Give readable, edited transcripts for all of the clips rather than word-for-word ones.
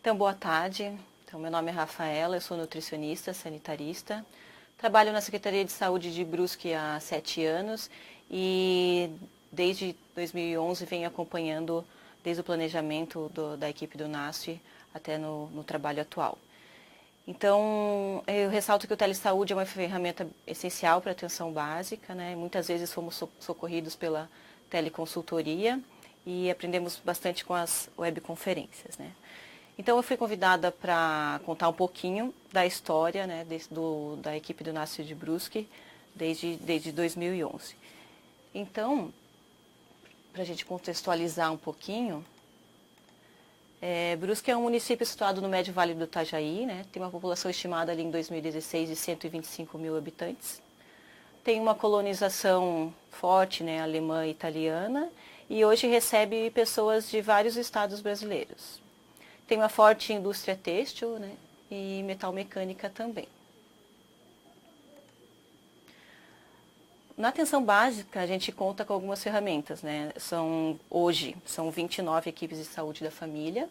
Então, boa tarde. Então, meu nome é Rafaela, eu sou nutricionista, sanitarista. Trabalho na Secretaria de Saúde de Brusque há 7 anos e desde 2011 venho acompanhando desde o planejamento da equipe do NASF até no trabalho atual. Então, eu ressalto que o telesaúde é uma ferramenta essencial para a atenção básica, né? Muitas vezes fomos socorridos pela teleconsultoria e aprendemos bastante com as webconferências, né? Então, eu fui convidada para contar um pouquinho da história, né, da equipe do NASF de Brusque desde 2011. Então, para a gente contextualizar um pouquinho, Brusque é um município situado no Médio Vale do Itajaí, né, tem uma população estimada ali em 2016 de 125 mil habitantes. Tem uma colonização forte, né, alemã e italiana, e hoje recebe pessoas de vários estados brasileiros. Tem uma forte indústria têxtil, né, e metalmecânica também. Na atenção básica, a gente conta com algumas ferramentas, né? Hoje, são 29 equipes de saúde da família.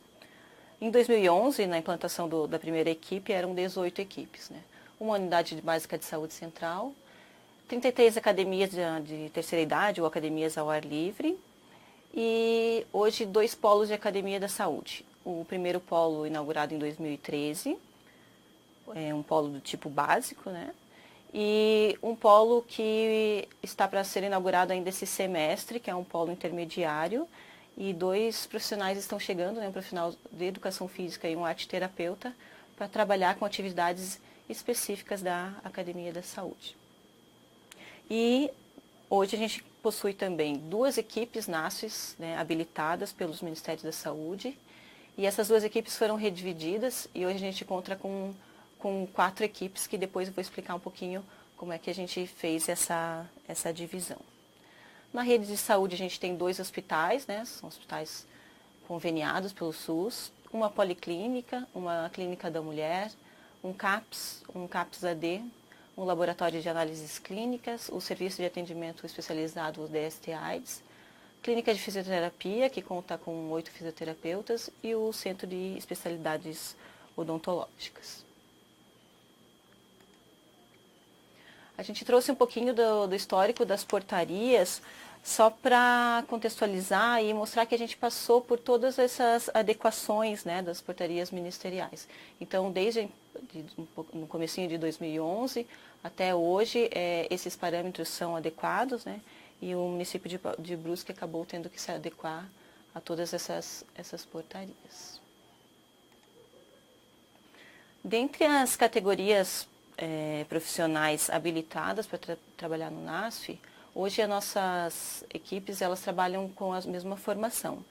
Em 2011, na implantação da primeira equipe, eram 18 equipes, né? Uma unidade básica de saúde central, 33 academias de terceira idade ou academias ao ar livre e hoje 2 polos de academia da saúde. O primeiro polo inaugurado em 2013, é um polo do tipo básico, né? E um polo que está para ser inaugurado ainda esse semestre, que é um polo intermediário, e 2 profissionais estão chegando, né, um profissional de educação física e um arte-terapeuta, para trabalhar com atividades específicas da Academia da Saúde. E hoje a gente possui também 2 equipes NASFs, né, habilitadas pelos Ministérios da Saúde, e essas 2 equipes foram redivididas e hoje a gente conta com 4 equipes, que depois eu vou explicar um pouquinho como é que a gente fez essa divisão. Na rede de saúde a gente tem 2 hospitais, né, são hospitais conveniados pelo SUS, uma policlínica, uma clínica da mulher, um CAPS AD, um laboratório de análises clínicas, o serviço de atendimento especializado DST-AIDS, clínica de fisioterapia, que conta com 8 fisioterapeutas, e o centro de especialidades odontológicas. A gente trouxe um pouquinho do histórico das portarias, só para contextualizar e mostrar que a gente passou por todas essas adequações, né, das portarias ministeriais. Então, desde no comecinho de 2011 até hoje, esses parâmetros são adequados, né, e o município de Brusque acabou tendo que se adequar a todas essas portarias. Dentre as categorias profissionais habilitadas para trabalhar no NASF, hoje as nossas equipes elas trabalham com a mesma formação,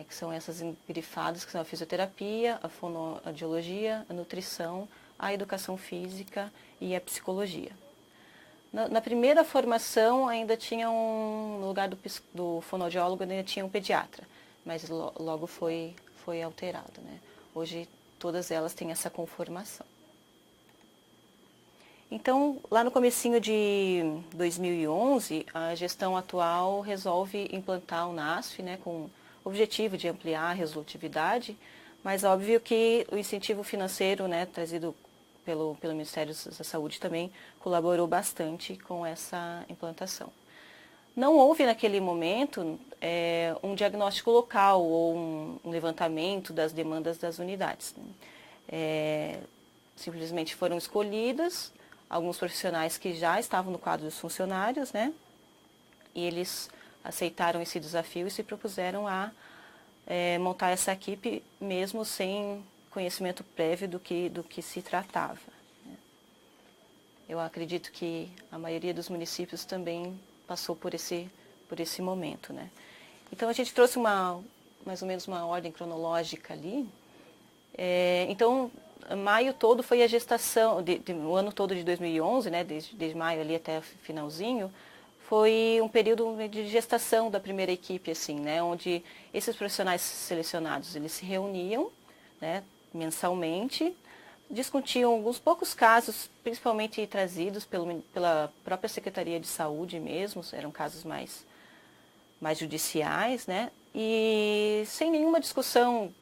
que são essas grifadas, que são a fisioterapia, a fonoaudiologia, a nutrição, a educação física e a psicologia. Na primeira formação ainda tinha no lugar do fonoaudiólogo ainda tinha um pediatra, mas logo foi alterado, né? Hoje todas elas têm essa conformação. Então, lá no comecinho de 2011, a gestão atual resolve implantar o NASF, né, com o objetivo de ampliar a resolutividade, mas óbvio que o incentivo financeiro, né, trazido pelo Ministério da Saúde também colaborou bastante com essa implantação. Não houve naquele momento um diagnóstico local ou um levantamento das demandas das unidades. Simplesmente foram escolhidas alguns profissionais que já estavam no quadro dos funcionários, né? E eles aceitaram esse desafio e se propuseram a montar essa equipe mesmo sem conhecimento prévio do que se tratava. Né? Eu acredito que a maioria dos municípios também passou por esse momento, né? Então a gente trouxe mais ou menos uma ordem cronológica ali. Então maio todo foi a gestação, o ano todo de 2011, né, desde maio ali até finalzinho, foi um período de gestação da primeira equipe, assim, né, onde esses profissionais selecionados, eles se reuniam, né, mensalmente, discutiam alguns poucos casos, principalmente trazidos pela própria Secretaria de Saúde mesmo, eram casos mais judiciais, né, e sem nenhuma discussão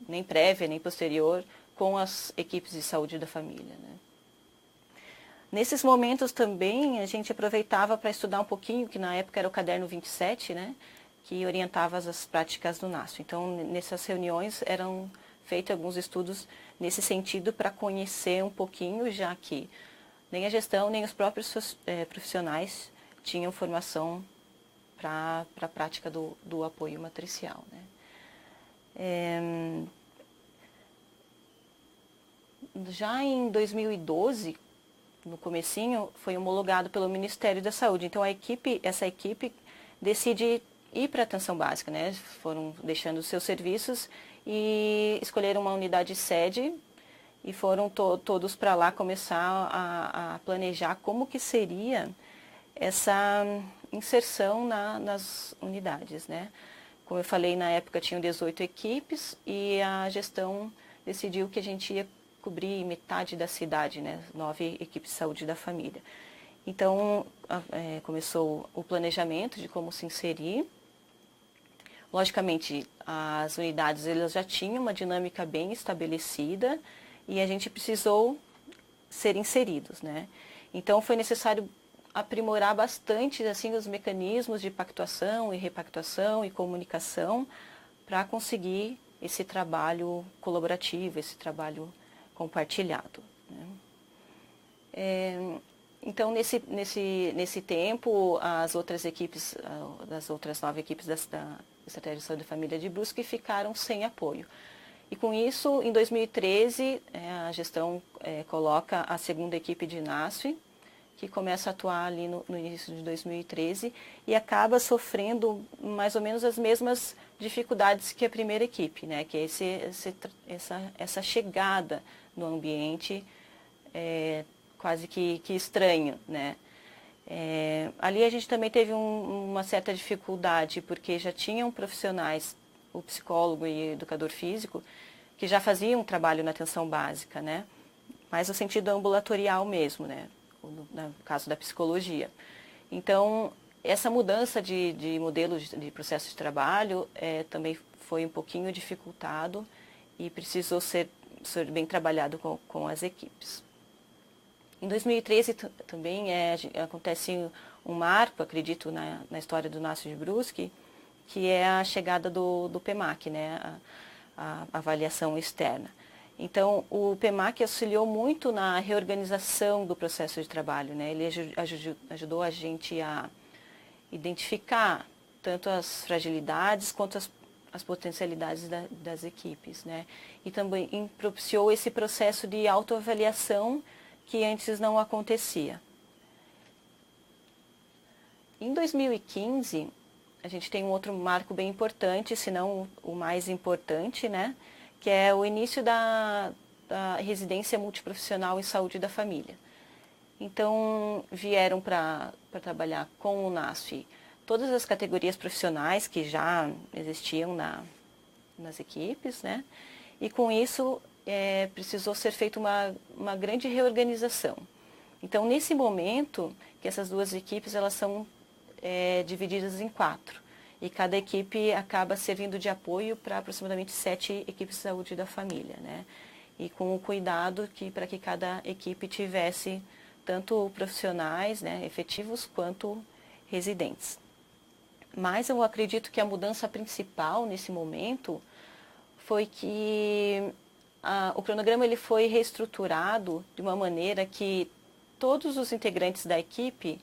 nem prévia, nem posterior, com as equipes de saúde da família, né? Nesses momentos também a gente aproveitava para estudar um pouquinho, que na época era o caderno 27, né? Que orientava as práticas do NASF. Então, nessas reuniões eram feitos alguns estudos nesse sentido para conhecer um pouquinho, já que nem a gestão, nem os próprios profissionais tinham formação para a prática do apoio matricial, né? Já em 2012, no comecinho, foi homologado pelo Ministério da Saúde. Então essa equipe decide ir para a atenção básica, né? Foram deixando os seus serviços e escolheram uma unidade sede e foram todos para lá começar a planejar como que seria essa inserção nas unidades, né? Como eu falei, na época tinham 18 equipes e a gestão decidiu que a gente ia cobrir metade da cidade, né? 9 equipes de saúde da família. Então, começou o planejamento de como se inserir. Logicamente, as unidades elas já tinham uma dinâmica bem estabelecida e a gente precisou ser inseridos, né? Então, foi necessário aprimorar bastante assim, os mecanismos de pactuação e repactuação e comunicação para conseguir esse trabalho colaborativo, esse trabalho compartilhado, né? Então, nesse tempo, as outras equipes, das outras 9 equipes da Estratégia de Saúde da Família de Brusque ficaram sem apoio. E com isso, em 2013, a gestão coloca a segunda equipe de NASF, que começa a atuar ali no início de 2013 e acaba sofrendo mais ou menos as mesmas dificuldades que a primeira equipe, né? Que é essa chegada no ambiente quase que estranho, né? Ali a gente também teve uma certa dificuldade, porque já tinham profissionais, o psicólogo e o educador físico, que já faziam um trabalho na atenção básica, né? Mas no sentido ambulatorial mesmo, né? No caso da psicologia. Então, essa mudança de modelo de processo de trabalho também foi um pouquinho dificultado e precisou ser bem trabalhado com as equipes. Em 2013 também acontece um marco, acredito, na história do NASF de Brusque, que é a chegada do PEMAC, né? A avaliação externa. Então, o PEMAC auxiliou muito na reorganização do processo de trabalho, né? Ele ajudou a gente a identificar tanto as fragilidades quanto as potencialidades das equipes, né? E também propiciou esse processo de autoavaliação que antes não acontecia. Em 2015, a gente tem um outro marco bem importante, se não o mais importante, né? Que é o início da residência multiprofissional em saúde da família. Então, vieram para trabalhar com o NASF todas as categorias profissionais que já existiam nas equipes, né? E com isso, precisou ser feita uma grande reorganização. Então, nesse momento, que essas duas equipes elas são divididas em 4. E cada equipe acaba servindo de apoio para aproximadamente 7 equipes de saúde da família, né? E com o cuidado para que cada equipe tivesse tanto profissionais, né, efetivos quanto residentes. Mas eu acredito que a mudança principal nesse momento foi que o cronograma ele foi reestruturado de uma maneira que todos os integrantes da equipe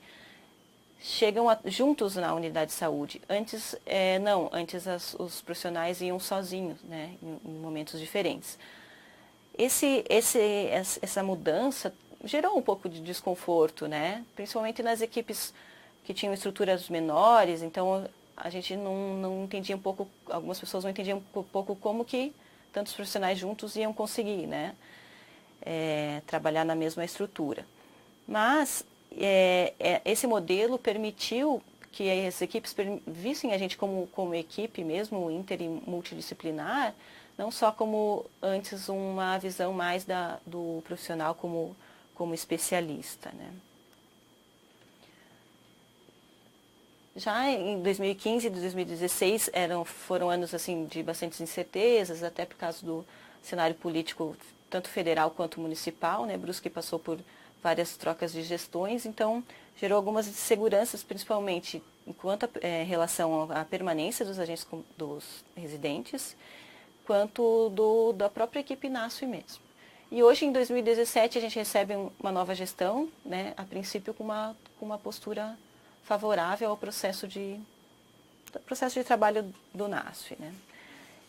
chegam juntos na unidade de saúde. Antes, não, antes os profissionais iam sozinhos, né, em momentos diferentes. Essa mudança gerou um pouco de desconforto, né, principalmente nas equipes que tinham estruturas menores, então a gente não entendia um pouco, algumas pessoas não entendiam um pouco como que tantos profissionais juntos iam conseguir, né, trabalhar na mesma estrutura. Mas esse modelo permitiu que as equipes vissem a gente como equipe mesmo, inter e multidisciplinar, não só como antes uma visão mais do profissional como especialista, né? Já em 2015 e 2016 foram anos assim de bastantes incertezas, até por causa do cenário político, tanto federal quanto municipal, né? Brusque passou por várias trocas de gestões, então gerou algumas inseguranças, principalmente enquanto relação à permanência dos agentes dos residentes, quanto da própria equipe NASF mesmo. E hoje, em 2017, a gente recebe uma nova gestão, né? A princípio com uma postura favorável ao processo de trabalho do NASF, né?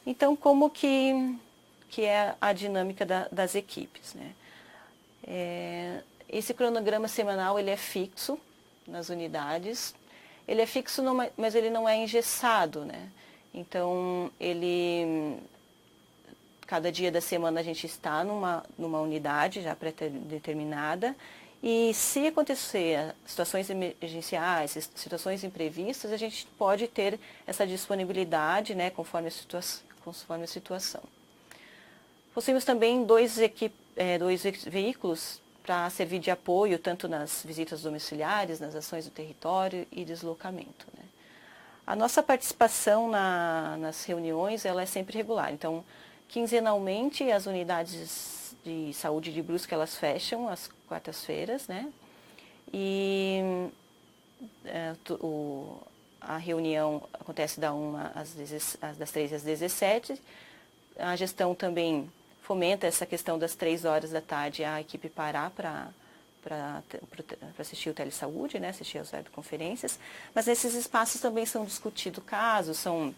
Então, como que é a dinâmica das equipes, né? Esse cronograma semanal ele é fixo nas unidades, ele é fixo, mas ele não é engessado, né? Então, cada dia da semana a gente está numa unidade já pré-determinada, e se acontecer situações emergenciais, situações imprevistas, a gente pode ter essa disponibilidade, né, conforme a situação. Possuímos também dois veículos para servir de apoio, tanto nas visitas domiciliares, nas ações do território e deslocamento, né? A nossa participação nas reuniões ela é sempre regular, então, quinzenalmente, as unidades de saúde de Brusque, elas fecham às quartas-feiras, né? E a reunião acontece das 3 às 17. A gestão também fomenta essa questão das 3 horas da tarde, a equipe parar para assistir o telesaúde, né? Assistir às webconferências. Mas nesses espaços também são discutidos casos, são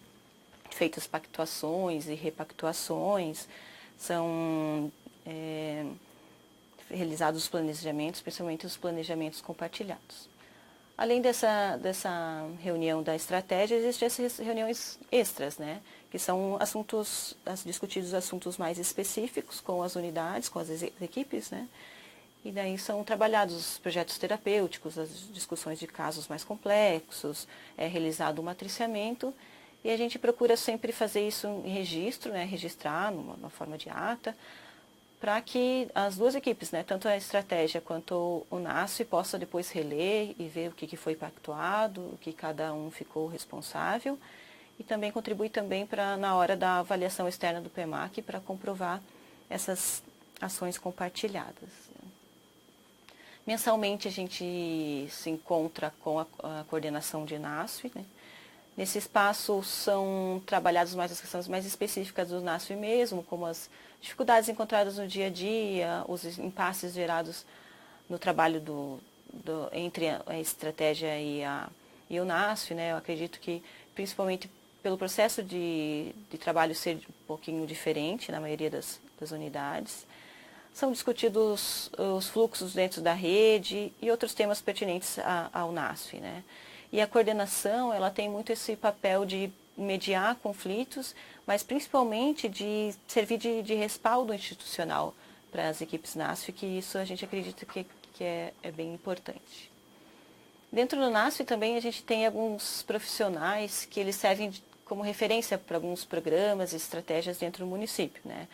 feitas pactuações e repactuações, são realizados os planejamentos, principalmente os planejamentos compartilhados. Além dessa reunião da estratégia, existem essas reuniões extras, né? Que são discutidos assuntos mais específicos com as unidades, com as equipes, né? E daí são trabalhados os projetos terapêuticos, as discussões de casos mais complexos, é realizado o matriciamento. E a gente procura sempre fazer isso em registro, né, registrar numa forma de ata, para que as duas equipes, né, tanto a estratégia quanto o NASF, possam depois reler e ver o que foi pactuado, o que cada um ficou responsável, e também contribui também na hora da avaliação externa do PEMAC para comprovar essas ações compartilhadas. Mensalmente a gente se encontra com a coordenação de NASF, né? Nesse espaço são trabalhadas mais as questões mais específicas do NASF mesmo, como as dificuldades encontradas no dia a dia, os impasses gerados no trabalho entre a estratégia e o NASF, né? Eu acredito que, principalmente pelo processo de trabalho ser um pouquinho diferente na maioria das unidades, são discutidos os fluxos dentro da rede e outros temas pertinentes ao NASF, né? E a coordenação, ela tem muito esse papel de mediar conflitos, mas principalmente de servir de respaldo institucional para as equipes NASF, que isso a gente acredita que é bem importante. Dentro do NASF também a gente tem alguns profissionais que eles servem como referência para alguns programas e estratégias dentro do município, né?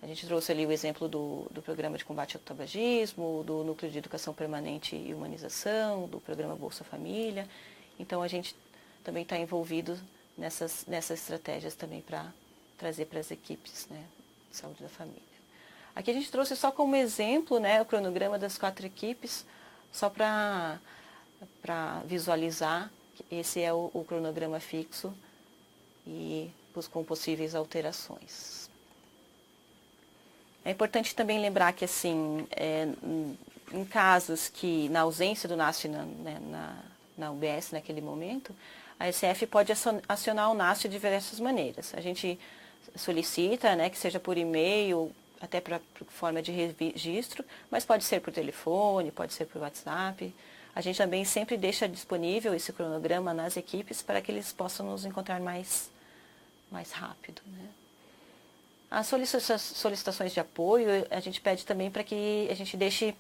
A gente trouxe ali o exemplo do programa de combate ao tabagismo, do Núcleo de Educação Permanente e Humanização, do programa Bolsa Família. Então, a gente também está envolvido nessas estratégias também para trazer para as equipes, né, de saúde da família. Aqui a gente trouxe só como exemplo, né, o cronograma das 4 equipes, só para visualizar que esse é o cronograma fixo e com possíveis alterações. É importante também lembrar que, assim, em casos que, na ausência do NASF na UBS naquele momento, a SF pode acionar o NASF de diversas maneiras. A gente solicita, né, que seja por e-mail, até para forma de registro, mas pode ser por telefone, pode ser por WhatsApp. A gente também sempre deixa disponível esse cronograma nas equipes para que eles possam nos encontrar mais rápido, né? As solicitações de apoio, a gente pede também para que a gente deixe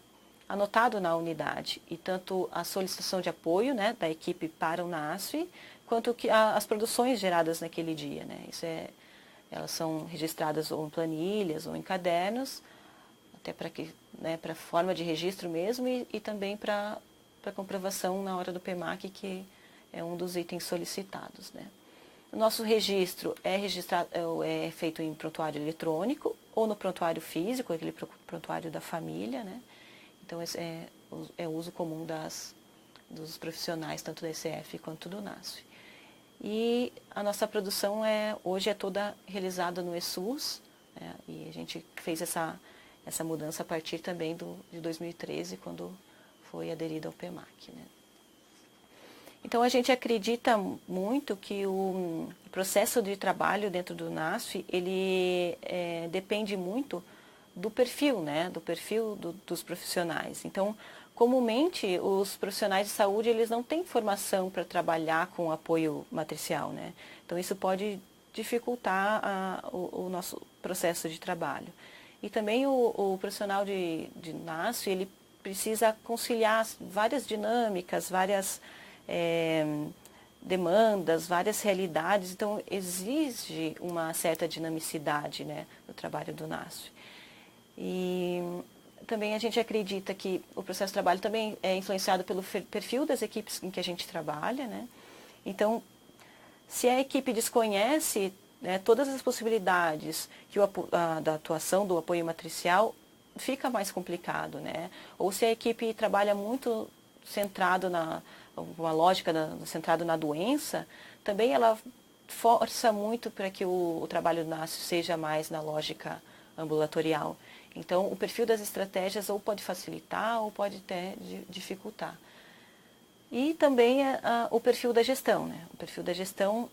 anotado na unidade, e tanto a solicitação de apoio, né, da equipe para o NASF, quanto as produções geradas naquele dia, né? Elas são registradas ou em planilhas ou em cadernos, até para forma de registro mesmo, e também para comprovação na hora do PEMAC que é um dos itens solicitados, né? O nosso registro é feito em prontuário eletrônico ou no prontuário físico, aquele prontuário da família, né? Então, esse é o uso comum dos profissionais, tanto do ECF quanto do NASF. E a nossa produção hoje é toda realizada no ESUS, né? E a gente fez essa mudança a partir também de 2013, quando foi aderido ao PEMAC, né? Então, a gente acredita muito que o processo de trabalho dentro do NASF, ele depende muito do perfil, né? Do perfil dos profissionais. Então, comumente, os profissionais de saúde, eles não têm formação para trabalhar com apoio matricial, né? Então, isso pode dificultar o nosso processo de trabalho. E também o profissional de NASF, ele precisa conciliar várias dinâmicas, várias demandas, várias realidades, então exige uma certa dinamicidade, né, do trabalho do NASF. E também a gente acredita que o processo de trabalho também é influenciado pelo perfil das equipes em que a gente trabalha, né? Então, se a equipe desconhece, né, todas as possibilidades da atuação do apoio matricial, fica mais complicado, né? Ou se a equipe trabalha muito centrado uma lógica centrada na doença, também ela força muito para que o trabalho do NASF seja mais na lógica ambulatorial. Então, o perfil das estratégias ou pode facilitar ou pode até dificultar. E também o perfil da gestão, né? O perfil da gestão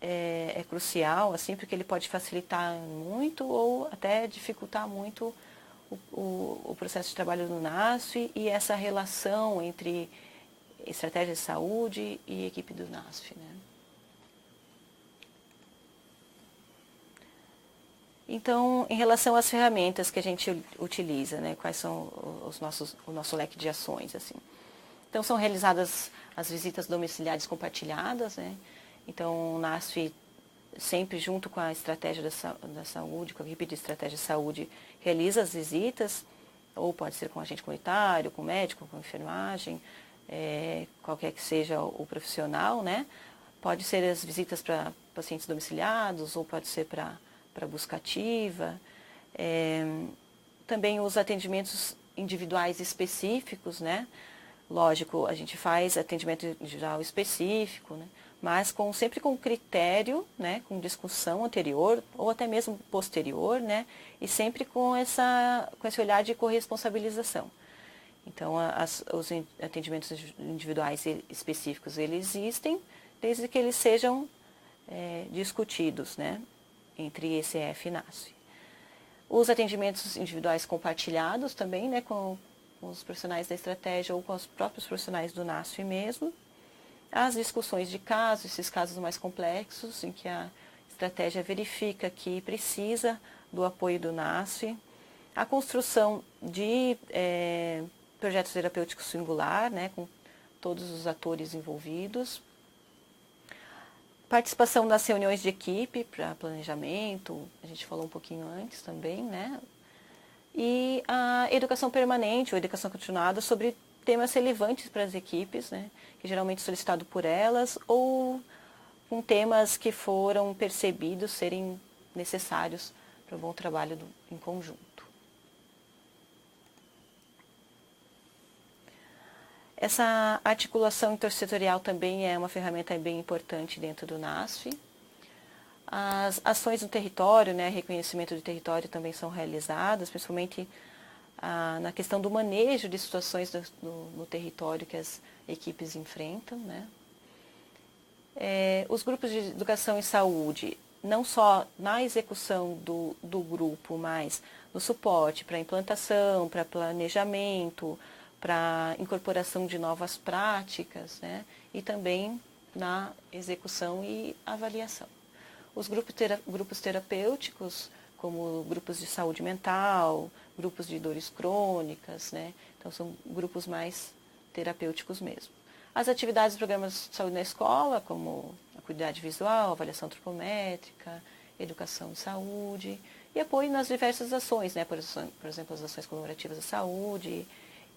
é crucial, assim, porque ele pode facilitar muito ou até dificultar muito o processo de trabalho do NASF e essa relação entre estratégia de saúde e equipe do NASF, né? Então, em relação às ferramentas que a gente utiliza, né, quais são o nosso leque de ações, assim. Então, são realizadas as visitas domiciliares compartilhadas, né? Então, o NASF, sempre junto com a estratégia da saúde, com a equipe de estratégia de saúde, realiza as visitas, ou pode ser com agente comunitário, com médico, com enfermagem, qualquer que seja o profissional, né? Pode ser as visitas para pacientes domiciliados, ou pode ser para busca ativa. Também os atendimentos individuais específicos, né? Lógico, a gente faz atendimento individual específico, né? Mas sempre com critério, né? Com discussão anterior ou até mesmo posterior, né? E sempre com esse olhar de corresponsabilização. Então, os atendimentos individuais específicos, eles existem, desde que eles sejam discutidos, né? Entre ECF e NASF. Os atendimentos individuais compartilhados também, né, com os profissionais da estratégia ou com os próprios profissionais do NASF mesmo. As discussões de casos, esses casos mais complexos, em que a estratégia verifica que precisa do apoio do NASF. A construção de projetos terapêuticos singular, né, com todos os atores envolvidos. Participação nas reuniões de equipe para planejamento, a gente falou um pouquinho antes também, né? E a educação permanente ou educação continuada sobre temas relevantes para as equipes, né? Que geralmente é solicitado por elas, ou com temas que foram percebidos serem necessários para o bom trabalho em conjunto. Essa articulação intersetorial também é uma ferramenta bem importante dentro do NASF. As ações no território, né, reconhecimento do território também são realizadas, principalmente na questão do manejo de situações no território que as equipes enfrentam, né. Os grupos de educação e saúde, não só na execução do grupo, mas no suporte para implantação, para planejamento, para incorporação de novas práticas, né? E também na execução e avaliação. Os grupos terapêuticos, como grupos de saúde mental, grupos de dores crônicas, né? Então, são grupos mais terapêuticos mesmo. As atividades dos programas de saúde na escola, como acuidade visual, avaliação antropométrica, educação de saúde, e apoio nas diversas ações, né? Por exemplo, as ações comemorativas da saúde,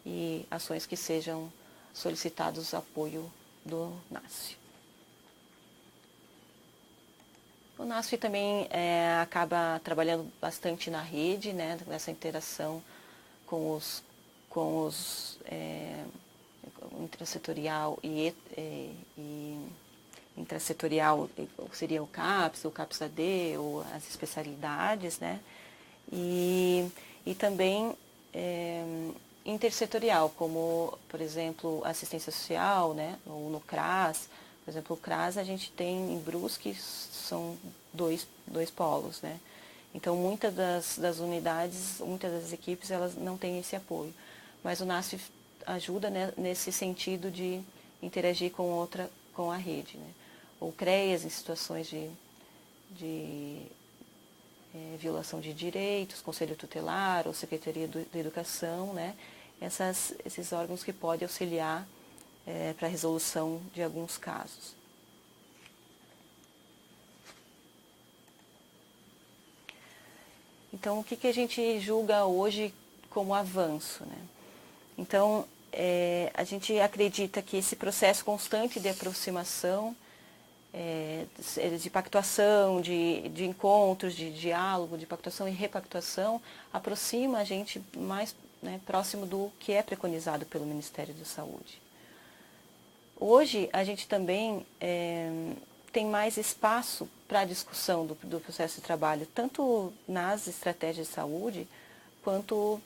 e ações que sejam solicitados apoio do NASF. O NASF também acaba trabalhando bastante na rede, né, nessa interação com os intrasetorial e intrasetorial seria o CAPS-AD, ou as especialidades, né, e também intersetorial, como, por exemplo, assistência social, né, ou no CRAS. Por exemplo, o CRAS a gente tem em Brusque, são dois polos, né? Então, muitas das unidades, muitas das equipes, elas não têm esse apoio. Mas o NASF ajuda, né, nesse sentido de interagir com a rede, né? O CREAS em situações de violação de direitos, Conselho Tutelar ou Secretaria de Educação, né? Esses órgãos que podem auxiliar para a resolução de alguns casos. Então, o que a gente julga hoje como avanço, né? Então, a gente acredita que esse processo constante de aproximação, de pactuação, de encontros, de diálogo, de pactuação e repactuação, aproxima a gente mais, né, próximo do que é preconizado pelo Ministério da Saúde. Hoje, a gente também tem mais espaço para a discussão do processo de trabalho, tanto nas estratégias de saúde, quanto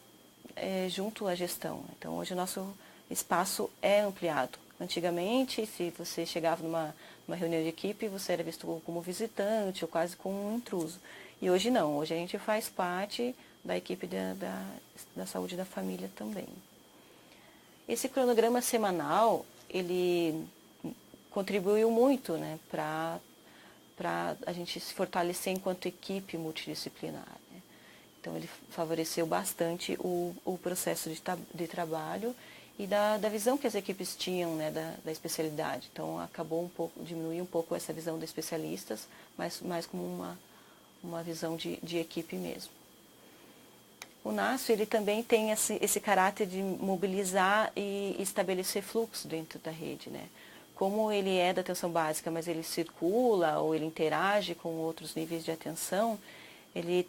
junto à gestão. Então, hoje o nosso espaço é ampliado. Antigamente, se você chegava numa reunião de equipe, você era visto como visitante ou quase como um intruso. E hoje não, hoje a gente faz parte da equipe da saúde da família também. Esse cronograma semanal, ele contribuiu muito, né, para a gente se fortalecer enquanto equipe multidisciplinar, né? Então, ele favoreceu bastante o processo de trabalho e da visão que as equipes tinham, né, da especialidade. Então, diminuiu um pouco essa visão dos especialistas, mas mais como uma visão de equipe mesmo. O NASF, ele também tem esse caráter de mobilizar e estabelecer fluxo dentro da rede, né? Como ele é da atenção básica, mas ele circula ou ele interage com outros níveis de atenção, ele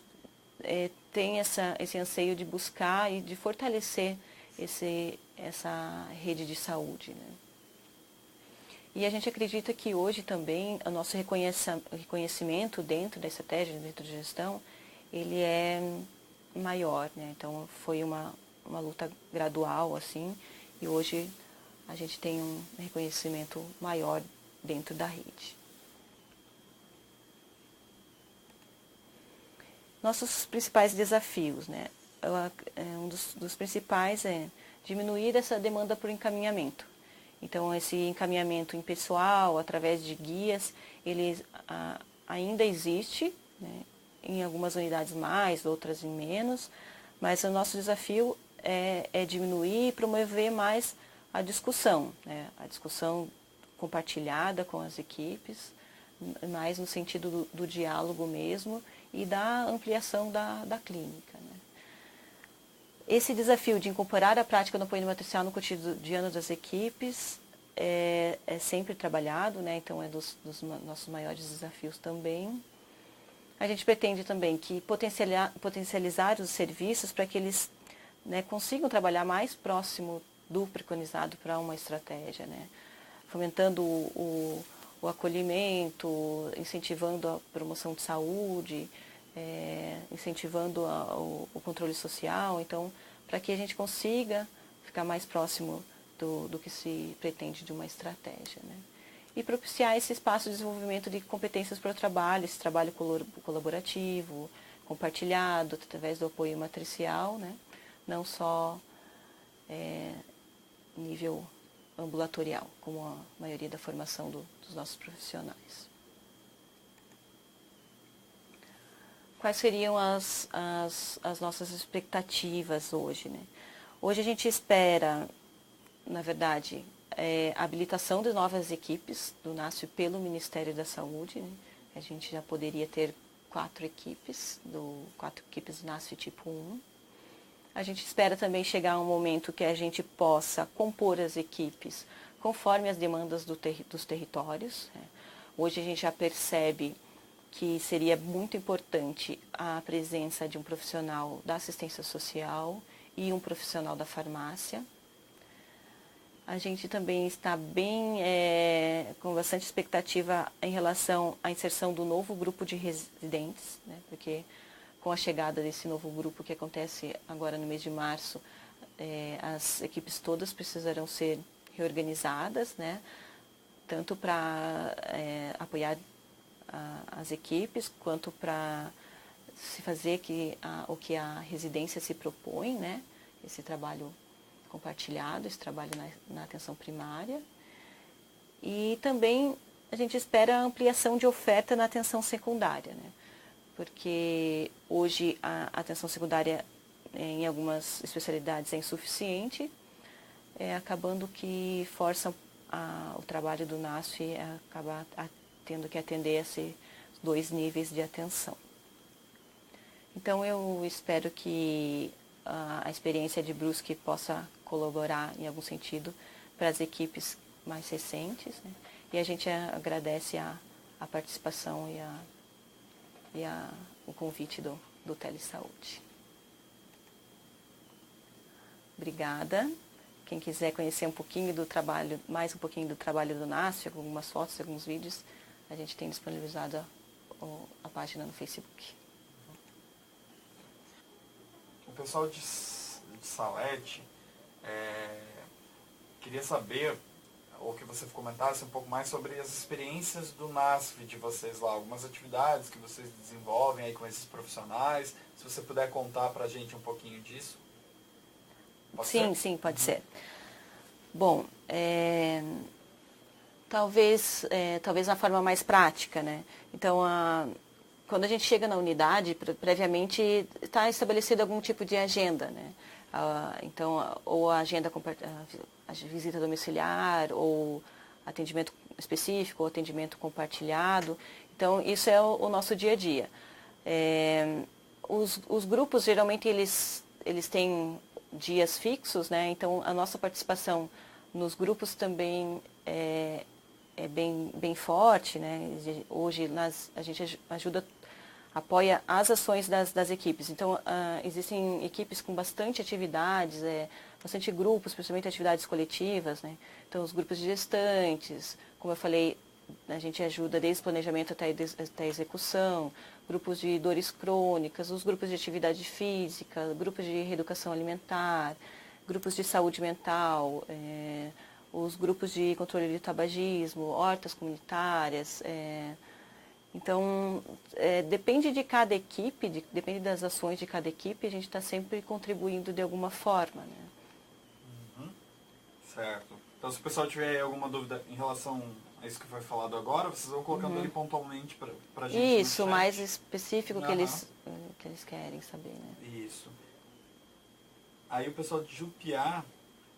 tem esse anseio de buscar e de fortalecer essa rede de saúde, né? E a gente acredita que hoje também o nosso reconhecimento dentro da estratégia, dentro da gestão, ele é maior, né? Então, foi uma luta gradual, assim, e hoje a gente tem um reconhecimento maior dentro da rede. Nossos principais desafios, né? Um dos principais é diminuir essa demanda por encaminhamento. Então, esse encaminhamento impessoal, através de guias, ele ainda existe, né? Em algumas unidades mais, outras em menos, mas o nosso desafio é diminuir e promover mais a discussão, né? A discussão compartilhada com as equipes, mais no sentido do diálogo mesmo e da ampliação da clínica, né? Esse desafio de incorporar a prática do apoio matricial no cotidiano das equipes é sempre trabalhado, né? Então é dos nossos maiores desafios também. A gente pretende também que potencializar os serviços para que eles, né, consigam trabalhar mais próximo do preconizado para uma estratégia, né? Fomentando o acolhimento, incentivando a promoção de saúde, incentivando o controle social, então, para que a gente consiga ficar mais próximo do que se pretende de uma estratégia, né? E propiciar esse espaço de desenvolvimento de competências para o trabalho, esse trabalho colaborativo, compartilhado, através do apoio matricial, né? Não só nível ambulatorial, como a maioria da formação dos nossos profissionais. Quais seriam as nossas expectativas hoje, né? Hoje a gente espera, na verdade, a habilitação de novas equipes do NASF pelo Ministério da Saúde, né? A gente já poderia ter 4 equipes do NASF tipo 1. A gente espera também chegar a um momento que a gente possa compor as equipes conforme as demandas dos territórios, né? Hoje a gente já percebe que seria muito importante a presença de um profissional da assistência social e um profissional da farmácia. A gente também está com bastante expectativa em relação à inserção do novo grupo de residentes, né? Porque com a chegada desse novo grupo que acontece agora no mês de março, as equipes todas precisarão ser reorganizadas, né? Tanto para apoiar as equipes, quanto para se fazer o que a residência se propõe, né? Esse trabalho compartilhado, esse trabalho na atenção primária. E também a gente espera a ampliação de oferta na atenção secundária, né? Porque hoje a atenção secundária em algumas especialidades é insuficiente, acabando que força o trabalho do NASF acaba tendo que atender esses 2 níveis de atenção. Então eu espero que a experiência de Brusque possa colaborar em algum sentido para as equipes mais recentes, né? E a gente agradece a participação e o convite do Telesaúde. Obrigada. Quem quiser conhecer um pouquinho do trabalho, mais um pouquinho do trabalho do NASF, algumas fotos, alguns vídeos, a gente tem disponibilizado a página no Facebook. O pessoal de Salete queria saber, ou que você comentasse um pouco mais sobre as experiências do NASF de vocês lá, algumas atividades que vocês desenvolvem aí com esses profissionais, se você puder contar para a gente um pouquinho disso. Pode ser? Sim, pode ser. Bom, talvez na forma mais prática, né? Então, quando a gente chega na unidade, previamente está estabelecido algum tipo de agenda, né? Então, ou a agenda, a visita domiciliar, ou atendimento específico, ou atendimento compartilhado. Então, isso é o nosso dia a dia. Os grupos, geralmente, eles têm dias fixos, né? Então, a nossa participação nos grupos também é bem forte, né? Hoje a gente apoia as ações das equipes. Então, existem equipes com bastante atividades, bastante grupos, principalmente atividades coletivas, né? Então, os grupos de gestantes, como eu falei, a gente ajuda desde o planejamento até a execução, grupos de dores crônicas, os grupos de atividade física, grupos de reeducação alimentar, grupos de saúde mental, os grupos de controle de tabagismo, hortas comunitárias. Então, depende de cada equipe, depende das ações de cada equipe, a gente está sempre contribuindo de alguma forma, né? Uhum. Certo. Então, se o pessoal tiver alguma dúvida em relação a isso que foi falado agora, vocês vão colocando ali pontualmente para a gente Isso, no chat. mais específico que eles querem saber, né? Isso. Aí o pessoal de Jupiá,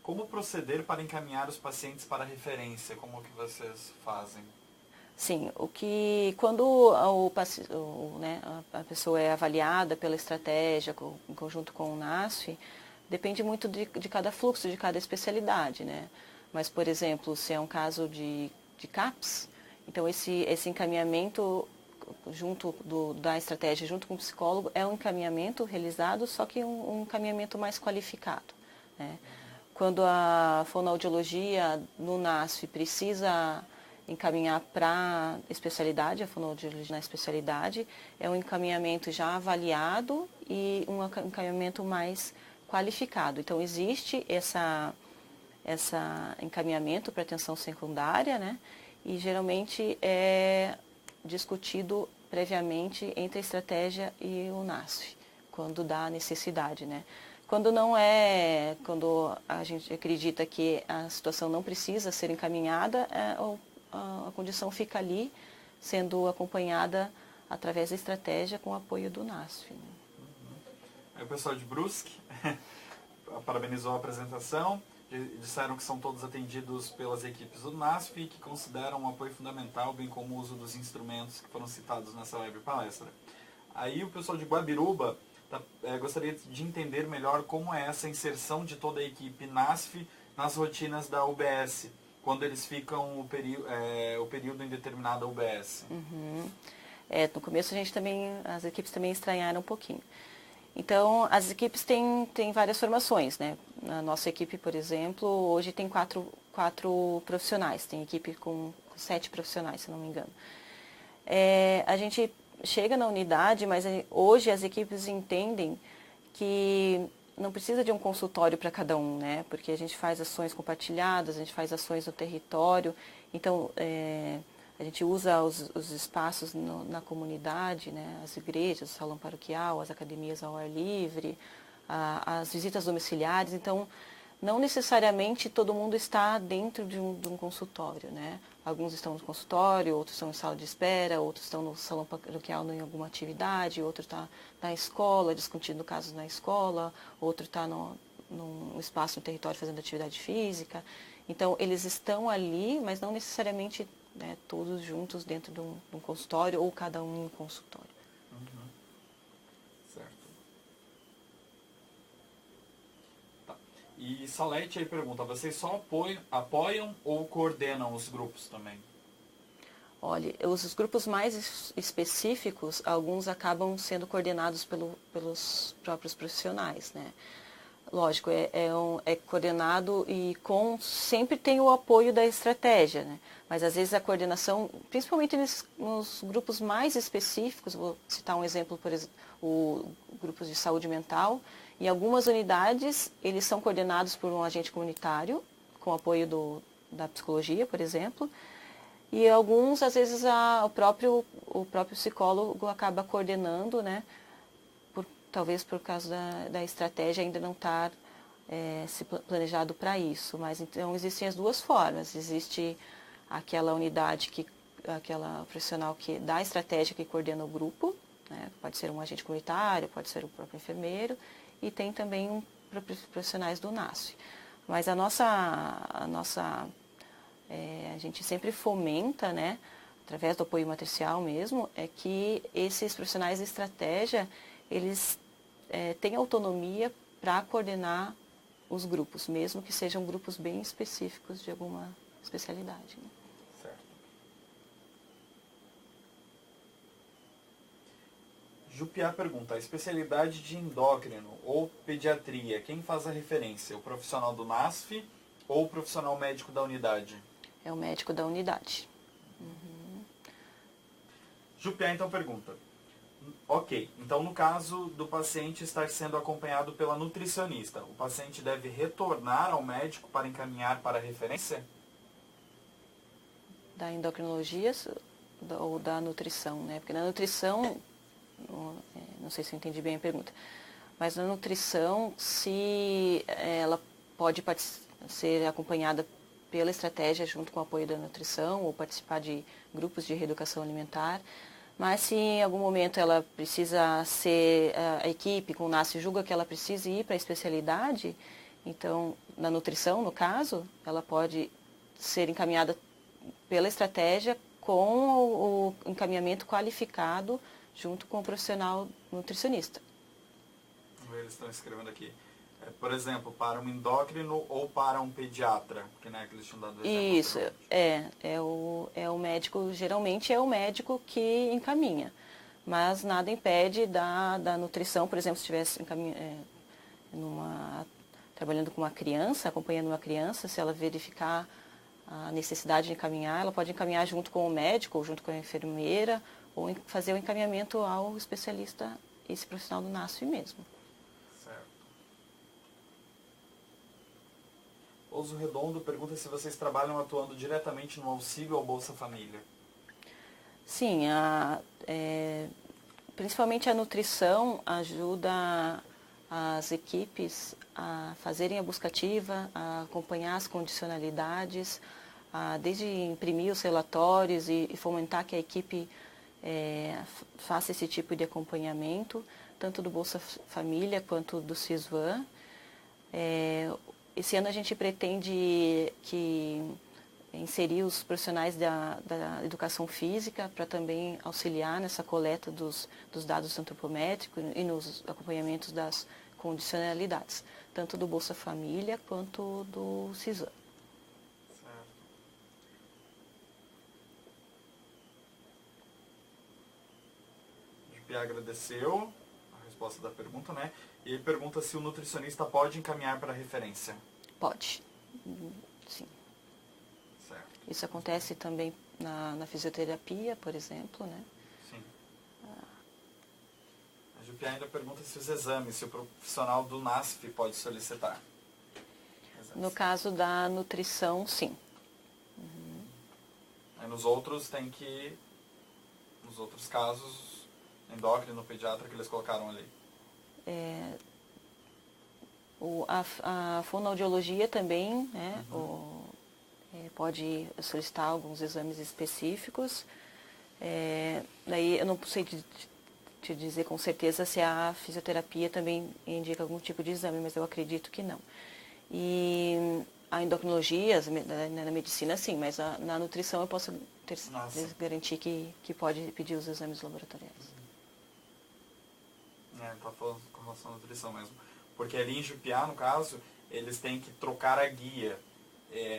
como proceder para encaminhar os pacientes para referência? Como que vocês fazem? Sim, quando a pessoa é avaliada pela estratégia em conjunto com o NASF, depende muito de cada fluxo, de cada especialidade, né? Mas, por exemplo, se é um caso de CAPS, então esse encaminhamento da estratégia junto com o psicólogo é um encaminhamento realizado, só que um encaminhamento mais qualificado, né? Quando a fonoaudiologia no NASF precisa encaminhar para especialidade, a fonoaudiologia na especialidade, é um encaminhamento já avaliado e um encaminhamento mais qualificado. Então, existe essa encaminhamento para atenção secundária, né? E geralmente é discutido previamente entre a estratégia e o NASF, quando dá necessidade, né? Quando a gente acredita que a situação não precisa ser encaminhada, a condição fica ali, sendo acompanhada através da estratégia com o apoio do NASF, né? Aí o pessoal de Brusque parabenizou a apresentação, disseram que são todos atendidos pelas equipes do NASF e que consideram um apoio fundamental, bem como o uso dos instrumentos que foram citados nessa web palestra. Aí o pessoal de Guabiruba gostaria de entender melhor como é essa inserção de toda a equipe NASF nas rotinas da UBS, quando eles ficam o período em determinada UBS. Uhum. No começo as equipes também estranharam um pouquinho. Então, as equipes têm várias formações, né? Na nossa equipe, por exemplo, hoje tem quatro profissionais, tem equipe com 7 profissionais, se não me engano. A gente chega na unidade, mas hoje as equipes entendem que não precisa de um consultório para cada um, né? Porque a gente faz ações compartilhadas, a gente faz ações no território, então a gente usa os espaços na comunidade, né? As igrejas, o salão paroquial, as academias ao ar livre, as visitas domiciliares, então não necessariamente todo mundo está dentro de um consultório, né? Alguns estão no consultório, outros estão em sala de espera, outros estão no salão paroquial em alguma atividade, outro está na escola, discutindo casos na escola, outro está num espaço no território fazendo atividade física. Então, eles estão ali, mas não necessariamente, né, todos juntos dentro de um consultório ou cada um em um consultório. Uhum. Certo. Tá. E Salete aí pergunta, vocês só apoiam ou coordenam os grupos também? Olha, os grupos mais específicos, alguns acabam sendo coordenados pelos próprios profissionais, né? Lógico, é coordenado e sempre tem o apoio da estratégia, né? Mas às vezes a coordenação, principalmente nos grupos mais específicos, vou citar um exemplo, por exemplo, grupos de saúde mental, em algumas unidades eles são coordenados por um agente comunitário, com apoio da psicologia, por exemplo, e alguns, às vezes, o próprio psicólogo acaba coordenando, né? Talvez por causa da estratégia ainda não estar se planejado para isso. Mas então existem as duas formas. Existe aquela unidade, aquela profissional da estratégia que coordena o grupo, né? Pode ser um agente comunitário, pode ser o próprio enfermeiro, e tem também profissionais do NASF. Mas a gente sempre fomenta, né, através do apoio matricial mesmo, é que esses profissionais de estratégia, eles têm autonomia para coordenar os grupos, mesmo que sejam grupos bem específicos de alguma especialidade, né? Certo. Jupiá pergunta, a especialidade de endócrino ou pediatria, quem faz a referência? O profissional do NASF ou o profissional médico da unidade? É o médico da unidade. Jupiá então pergunta, ok, então no caso do paciente estar sendo acompanhado pela nutricionista, o paciente deve retornar ao médico para encaminhar para a referência? Da endocrinologia ou da nutrição, né? Porque na nutrição, não sei se eu entendi bem a pergunta, mas na nutrição, se ela pode ser acompanhada pela estratégia junto com o apoio da nutrição ou participar de grupos de reeducação alimentar, mas se em algum momento ela precisa ser, a equipe com o NASF julga que ela precisa ir para a especialidade, então, na nutrição, no caso, ela pode ser encaminhada pela estratégia com o encaminhamento qualificado junto com o profissional nutricionista. Eles estão escrevendo aqui. Por exemplo, para um endócrino ou para um pediatra, que, né, que eles tinham dado exemplo. Isso, é o médico, geralmente é o médico que encaminha, mas nada impede da nutrição, por exemplo, se estivesse trabalhando com uma criança, acompanhando uma criança, se ela verificar a necessidade de encaminhar, ela pode encaminhar junto com o médico, ou junto com a enfermeira, ou fazer o encaminhamento ao especialista, esse profissional do NASF mesmo. Oso Redondo pergunta se vocês trabalham atuando diretamente no auxílio ao Bolsa Família. Sim, principalmente a nutrição ajuda as equipes a fazerem a busca ativa, a acompanhar as condicionalidades, desde imprimir os relatórios e fomentar que a equipe faça esse tipo de acompanhamento, tanto do Bolsa Família quanto do SISVAN. Esse ano a gente pretende inserir os profissionais da educação física para também auxiliar nessa coleta dos dados antropométricos e nos acompanhamentos das condicionalidades, tanto do Bolsa Família quanto do SISVAN. agradeceu a resposta da pergunta, né? E ele pergunta se o nutricionista pode encaminhar para referência. Pode, sim. Certo. Isso acontece também na fisioterapia, por exemplo, né? Sim. A Jupia ainda pergunta se os exames, se o profissional do NASF pode solicitar. Exames. No caso da nutrição, sim. Aí nos outros tem que, nos outros casos, endócrino, pediatra que eles colocaram ali. A fonoaudiologia também, né? Pode solicitar alguns exames específicos. Daí eu não sei te dizer com certeza se a fisioterapia também indica algum tipo de exame, mas eu acredito que não. E a endocrinologia, na medicina, sim, mas na nutrição eu posso garantir que pode pedir os exames laboratoriais. Tá falando com relação à nutrição mesmo. Porque ali em Jupiá, no caso, eles têm que trocar a guia.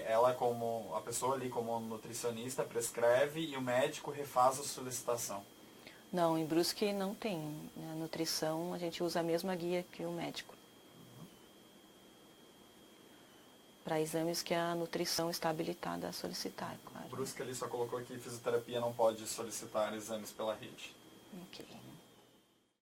Ela, como a pessoa ali, como nutricionista, prescreve e o médico refaz a solicitação. Não, em Brusque não tem. Na nutrição, a gente usa a mesma guia que o médico. Para exames que a nutrição está habilitada a solicitar, claro. Brusque ali só colocou que fisioterapia não pode solicitar exames pela rede. Ok.